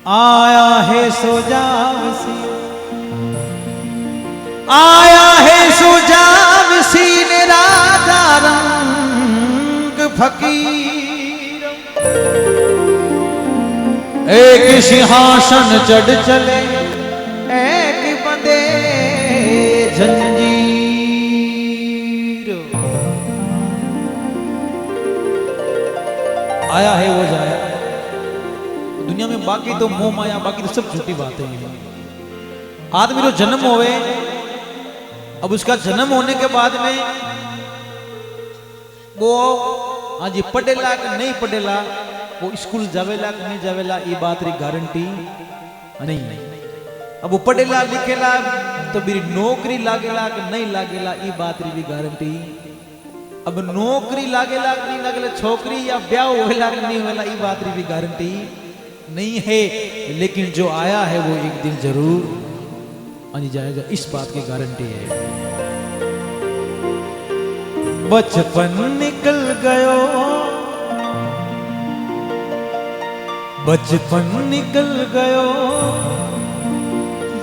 आया है सुजावसी, आया है सुजावसी ने राजा रंग फकीर। एक सिंहासन चढ़ चले एक बंदे जंजीर। आया है वो जाया। दुनिया में बाकी तो मोह माया, बाकी तो सब झूठी बातें हैं। आदमी जो जन्म होवे, अब उसका जन्म होने के बाद में वो हाँ जी पढ़ेला कि नहीं पढ़ेला, वो स्कूल जावेला कि नहीं जावेला, ये बात री गारंटी नहीं। अब वो पढ़ेला लिखेला तो मेरी नौकरी लागेला कि नहीं लागेला, ये बात री भी गारंटी। अब नौकरी लागेला कि नहीं लागेला, छोकरी या ब्याह होवेला कि नहीं होवेला, ये बात री भी गारंटी नहीं है। लेकिन जो आया है वो एक दिन जरूर आ जाएगा, इस बात की गारंटी है। बचपन निकल गयो, बचपन निकल गयो,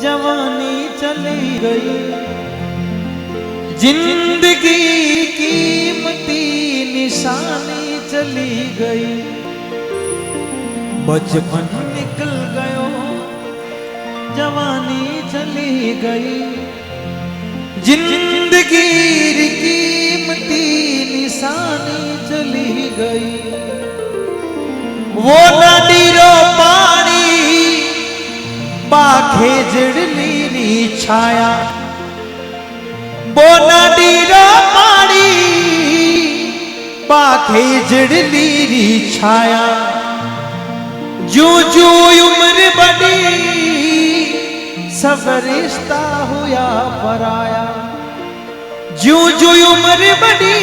जवानी चली गई, जिंदगी कीमती निशानी चली गई। बचपन निकल गयो, जवानी चली गई, जिंदगी कीमती निशानी चली गई। वो नदीरो पानी बाखे जड़ली री छाया, वो नदीरो पानी बाखे जड़ली री छाया। जू जू उम्र बड़ी सब रिश्ता हुआ पराया, जू जू उम्र बड़ी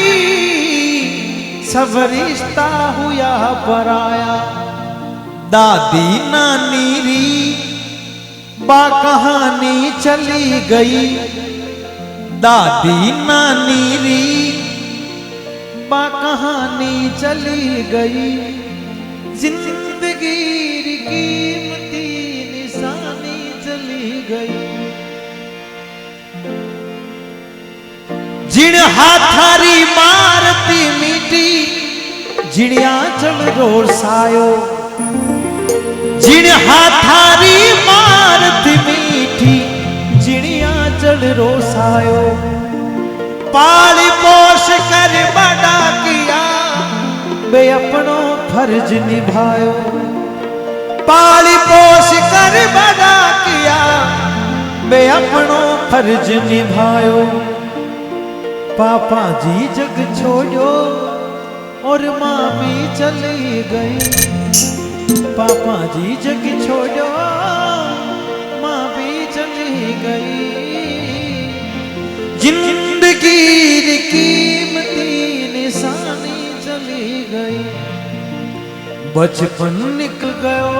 सब रिश्ता हुआ पराया। दादी नानी री बा कहानी चली गई, दादी नानी री बा कहानी चली गई, जिंदगी री कीमती निशानी चली गई। जिन हाथारी मारती मीठी जिणिया चल रोर सायो, जिन हाथारी मारती मीठी जिणिया चल रोर सायो। पाली पोष कर बड़ा किया बे अपनो फर्ज निभायो, पाली पोष कर बड़ा किया बे अपनो फर्ज निभायो। पापा जी जग छोड़ो और माँ भी चली गई, पापा जी जग छोड़ो माँ भी चली गई। जिंदगी की कीमती निशानी चली गई। बचपन निकल गयो,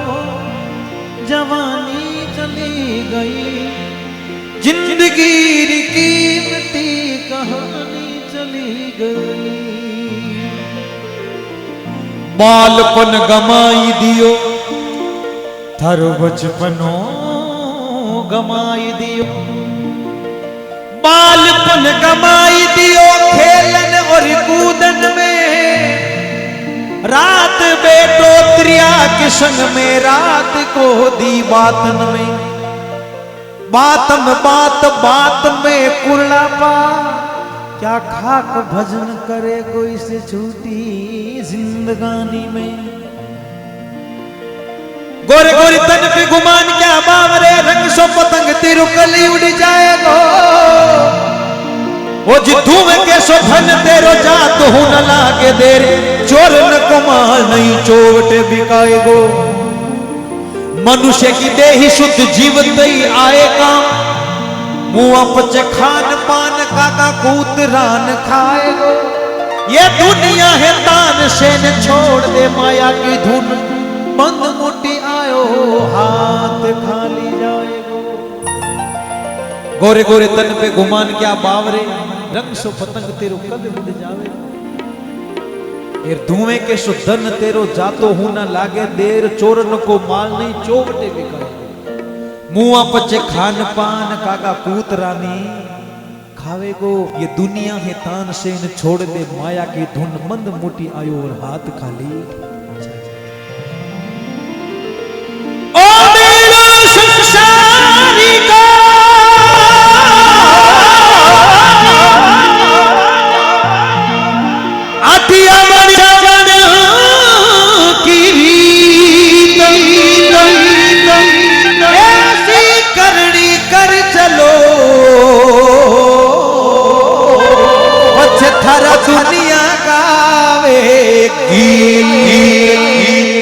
जवानी चली गई, जिंदगी की कीमती कहानी चली गई। बालपन गमाई दियो, थारो बचपनो गमाई दियो, बालपन गमाई दियो खेलन और कूदन में। रात बेटो त्रिया के संग में, रात को दी बातन में, बातम बात बात में कुरलापा। क्या खाक भजन करे कोई से छूटी जिंदगानी में। गोरे गोरे तन पे गुमान क्या बावरे, रंग सो पतंग तेरू कली उड़ जाएगो। वो जिद्धू में कैसो धन तेरो जात हो न लागे देर, चोर न कमाल नहीं चोट बिकाएगो। मनुष्य की देही शुद्ध जीवन दई आएगा, मुआ पच खान पान काका कूतरान खाएगो। ये दुनिया है तान से न छोड़ दे माया की धुन, बंद मुट्ठी आयो हाथ खाली जाएगो। गोरे गोरे तन पे गुमान क्या बावरे, रंग सो पतंग तेरो कद उड़ जावे। एर धुएं के सो धन तेरो जातो हूं ना लागे देर चोरन को माल नहीं चौबटे बिकाए मुआ पचे खान पान काका कूतरानी खावे को ये दुनिया है तान से न छोड़ दे माया की धुन मंद मोटी आयो और हाथ खाली ओ मेरा संसारी का आतिया मरियावन की ऐसी करनी कर चलो थारा दुनिया गावे गीत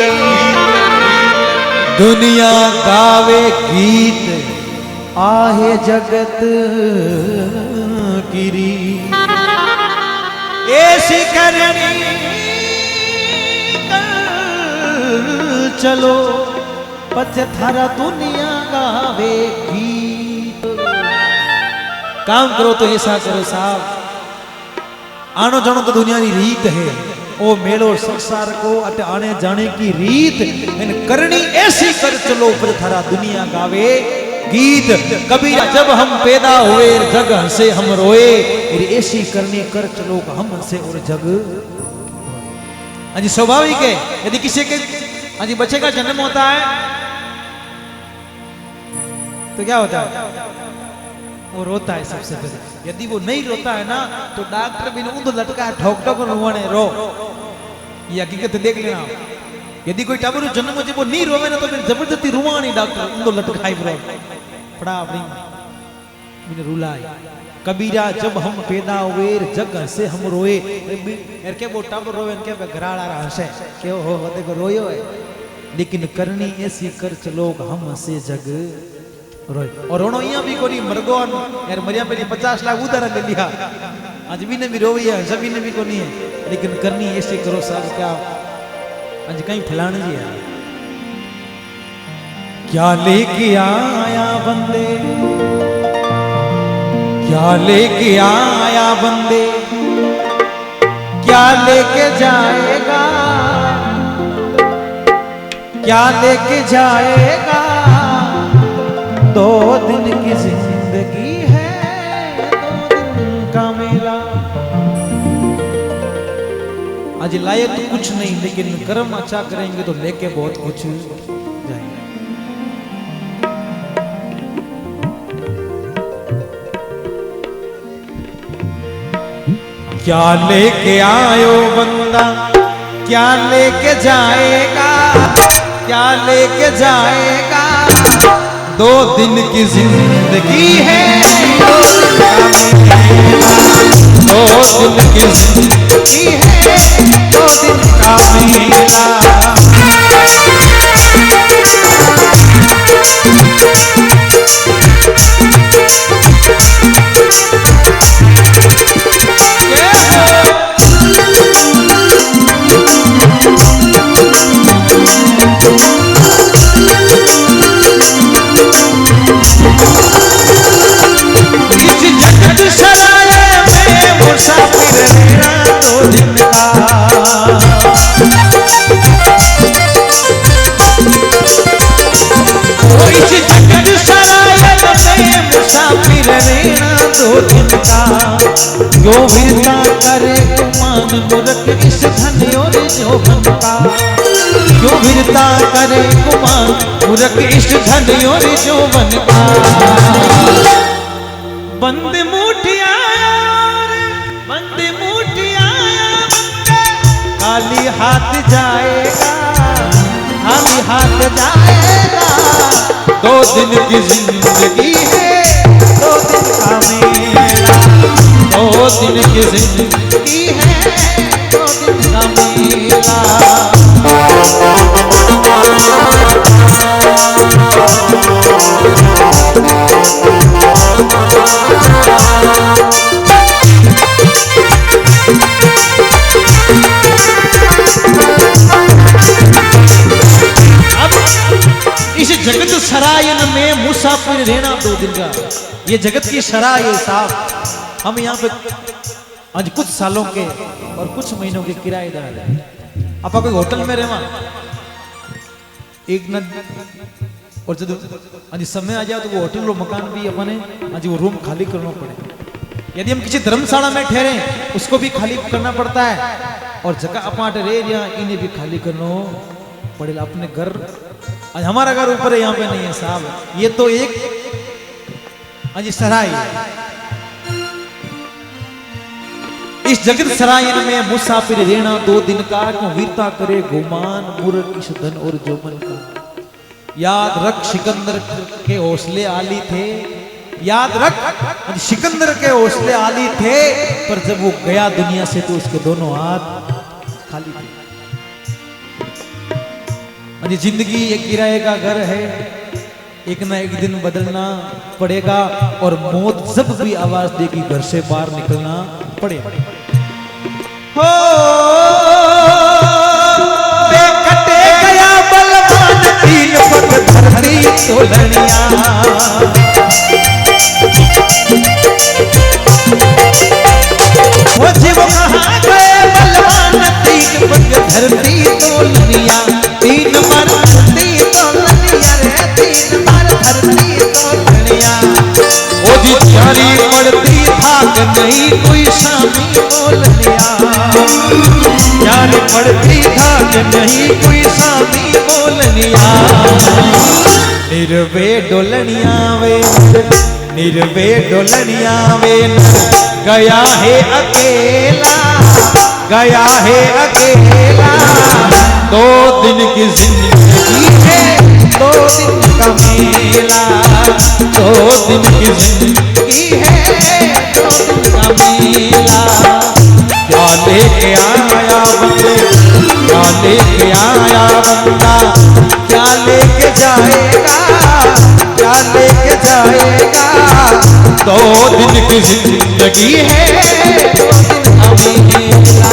दुनिया गावे गीत आहे जगत गिरी ऐसी करनी चलो पछ थारा दुनिया गावे गीत काम करो तो ऐसा करो साहब आनो जानो तो दुनिया की रीत है ओ मेलो संसार को अटे आने जाने की रीत इन करनी ऐसी कर चलो पर थारा दुनिया गावे गीत कबीरा जब हम पैदा हुए जग हंसे हम रोए ऐसी करनी कर चलो हम हंसे और जग अजी स्वाभाविक है यदि किसी के अजी बच्चे का जन्म होता है तो क्या होता है वो रोता है सबसे पहले यदि वो नहीं रोता है ना तो डॉक्टर भी ऊंध लटका ठोक ठोक रोने रो ये हकीकत देख लेना यदि कोई टाबर जन्म हो वो नहीं रोवे ना तो फिर जबरदस्ती रुवानी डॉक्टर ऊंध लटकाई रो पड़ा अपनी मैंने रुलाई कबीरा जब हम पैदा हुए जग से हम रोए यार के वो टाबर रोवे के घराड़ा हंसे के हो देखो रोयो है लेकिन करनी ऐसी कर चलो हम हंसे जग रोए और रोनो यहाँ भी कोनी मरगोन यार मरिया पे 50 लाख उधार ले लिया आज भी ने भी रोई है सभी ने भी कोनी है लेकिन करनी ऐसे करो साहब क्या आज कहीं फैलाने जी है क्या लेके आया बंदे क्या लेके आया बंदे क्या लेके जाएगा क्या लेके जाएगा 2 दिन की जिंदगी है 2 दिन का मेला आज लाए तो कुछ नहीं लेकिन कर्म अच्छा करेंगे तो लेके बहुत कुछ जाएंगे क्या लेके आयो बंदा क्या लेके जाएगा क्या लेके जाएगा 2 दिन की जिंदगी है 2 दिन की जिंदगी है 2 दिन का मेला यो वीरता करे गुमान मूर्ख इस धन और जोबन का यो वीरता करे गुमान मूर्ख इस धन और जोबन का बंद मुट्ठी आया खाली हाथ जाएगा खाली हाथ जाएगा 2 दिन की जिंदगी है 2 दिन का मेला 2 दिन की जिंदगी है 2 दिन का मेला जगत सरायन में मुसाफिर रहना 2 दिन का ये जगत की सराय है साहब हम यहाँ पे आज कुछ सालों के और कुछ महीनों के किराएदार है। आप कोई होटल में रहवा एक न और जब आज समय आ जाए तो वो होटल और मकान भी अपने आज वो रूम खाली करना पड़े। यदि हम किसी धर्मशाला में ठहरे उसको भी खाली करना पड़ता है और जगह अपार्ट रह या इन्हें भी खाली करना पड़ेगा। अपने घर आज हमारा घर ऊपर है, यहाँ पे नहीं है साहब। ये तो एक आज सराय इस जगत सराय में मुसाफिर रहना 2 दिन का क्यों वीरता करे गुमान मूर्ख इस धन और जोमन का। याद रख सिकंदर के हौसले आली थे, याद रख सिकंदर के हौसले आली थे, पर जब वो गया दुनिया से तो उसके दोनों हाथ खाली थे। अजी जिंदगी एक किराए का घर है, एक ना एक दिन बदलना पड़ेगा और मौत जब भी आवाज देगी घर से बाहर निकलना पड़ेगा। हो कटे गया बलवान 3 पग धरती तोलनिया। वो जीव कहाँ गए बलवान 3 पग धरती तोलनिया। 3 बार धरती तोलनिया रे 3 बार धरती तोलनिया। ओ जी जारी पड़ती थाक नहीं कोई शामी बोलनिया। जारी पड़ती थाक नहीं कोई शामी बोलनिया। निर्वे डोलनिया वे निर्वे डोलनिया वे गया है अकेला, गया है अकेला। 2 दिन की जिंदगी है 2 दिन का मेला। 2 दिन की जिंदगी है 2 दिन का मेला। क्या लेके आया बंदे, क्या लेके आया बंदा, क्या लेके जाएगा, क्या लेके जाएगा। 2 दिन की जिंदगी है 2 दिन का मेला।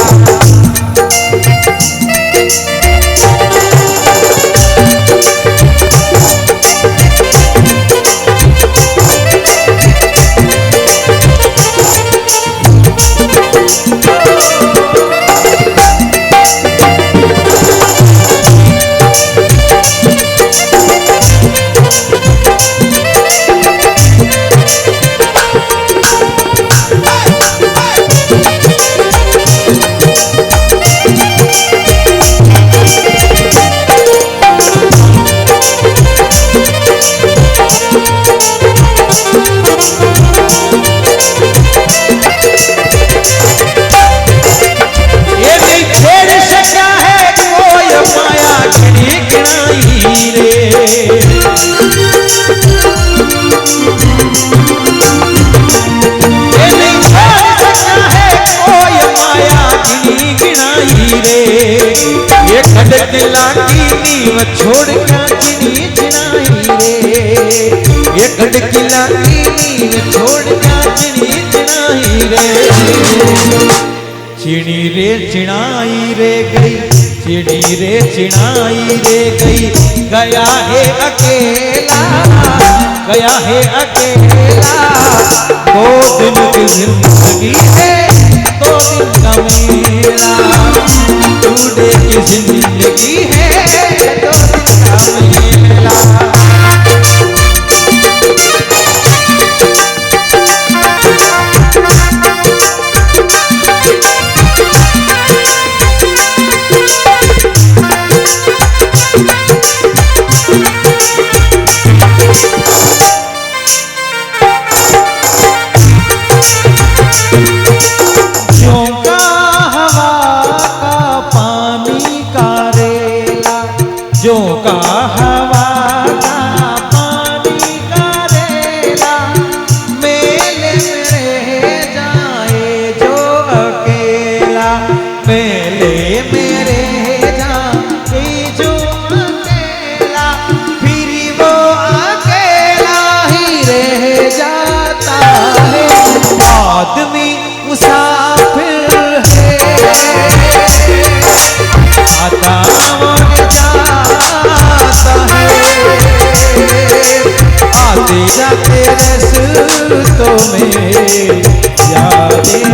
छोड़ क्या चिनी चिनाई रे। ये गढ़किला की नींव छोड़ क्या चिनी चिनाई रे। चिनी रे चिनाई रे गई, चिनी रे चिनाई रे गई। गया है अकेला, गया है अकेला। 2 दिन की जिंदगी है 2 दिन का मेला। टूटे की जिंदगी है 2 दिन का मेला। जो का हवा का पानी का रेला। मेले में जाए जो अकेला, मेले मेरे जाए जो अकेला। फिर वो अकेला ही रह जाता है। आदमी मुसाफिर है, आता और आते जाते रस्तों में यादें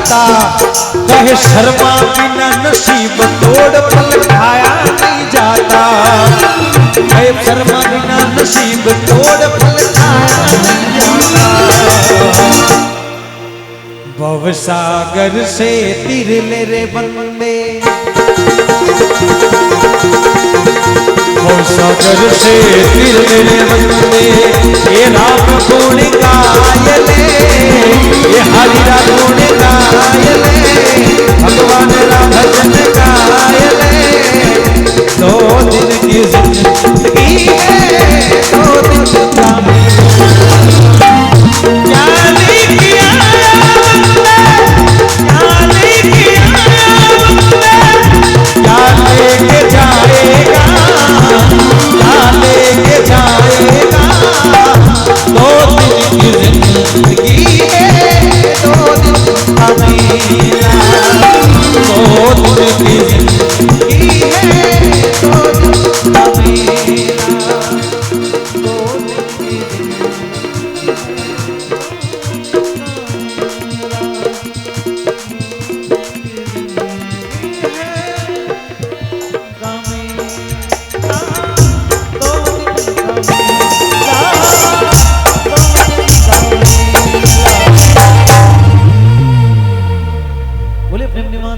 जाता, कहे शर्मा बिना नसीब तोड़ फल खाया नहीं जाता, कहे शर्मा बिना नसीब तोड़ फल खाया नहीं जाता। भव सागर से तिर ले रे बंदे, भव सागर से तिर ले रे बंदे, ये राम गुण गायले, ये हरि गुण गायले, भगवान राम भजन गायले। 2 दिन की जिंदगी है 2 दिन का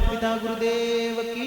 पिता गुरुदेव की